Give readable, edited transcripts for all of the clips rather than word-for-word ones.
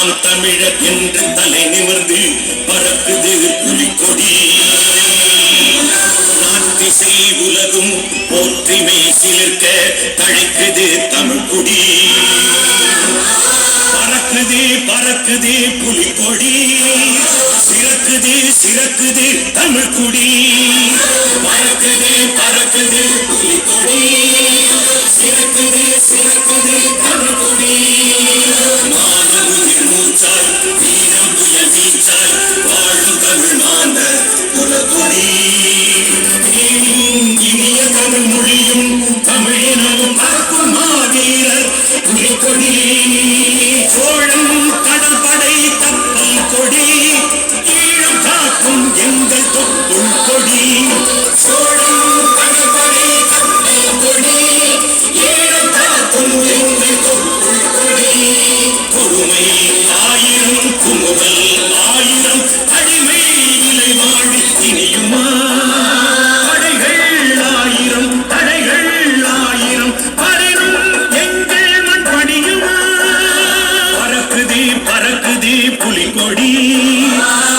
நான் தமிழர் என்று தலை நிமிர்ந்து பறக்குது புலிக்கொடி. நாட்டிசை உலகும் போற்றிமை சிலிர்க்க தழைக்குது தமிழ்குடி. பறக்குது பறக்குது புலிக்கொடி, சிறக்குது சிறக்குது தமிழ்குடி. பறக்குது பறக்குது புலிக்கொடி, சிறக்குது சிறக்குது தமிழ்குடி. மானம் உயிர் மூச்சாய் வீரம் புயல் வீச்சாய் வாழும் தமிழ் மாந்த குலக்கொடி. இனிய தமிழ் மொழியும் தமிழினமும் பறக்கும் மாவீரர் புலிக்கொடி. சோழம் கடற்படை கப்பல் கொடி, ஈழம் காக்கும் எங்கள் தொப்புள் கொடி. சோழம் கடற்படை கப்பல் கொடி, ஈழம் காக்கும் எங்கள் தொப்புள் கொடி. கொடுமை ஆயிரம் குமுறல் ஆயிரம் அடிமை நிலை வாழி இனியுமா. படைகள் ஆயிரம் தடைகள் ஆயிரம் படையும் எங்கள் மண் பணியுமா. பறக்குது பறக்குது புலிக்கொடி,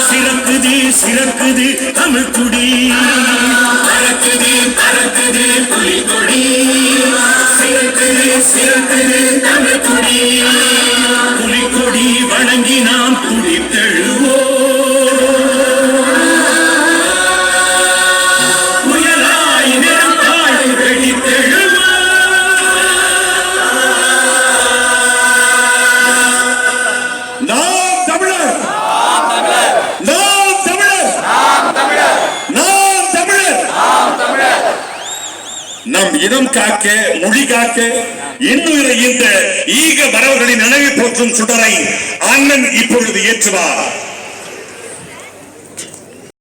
சிறக்குது சிறக்குது தமிழ்குடி. பறக்குது பறக்குது புலிக்கொடி, சிறக்குது சிறக்குது தமிழ்குடி. புலிக்கொடி வணங்கி நாம் துடித்தெழுவோம். புயலாய் நெருப்பாய் வெடித்தெழுவோம். நாம் தமிழர், நாம் தமிழர், நாம் தமிழர். நம் இனம் காக்க மொழி காக்க இன்னுயிரை இந்த ஈக வரவர்களின் நினைவை போற்றும் சுடரை அண்ணன் இப்பொழுது ஏற்றுவார்.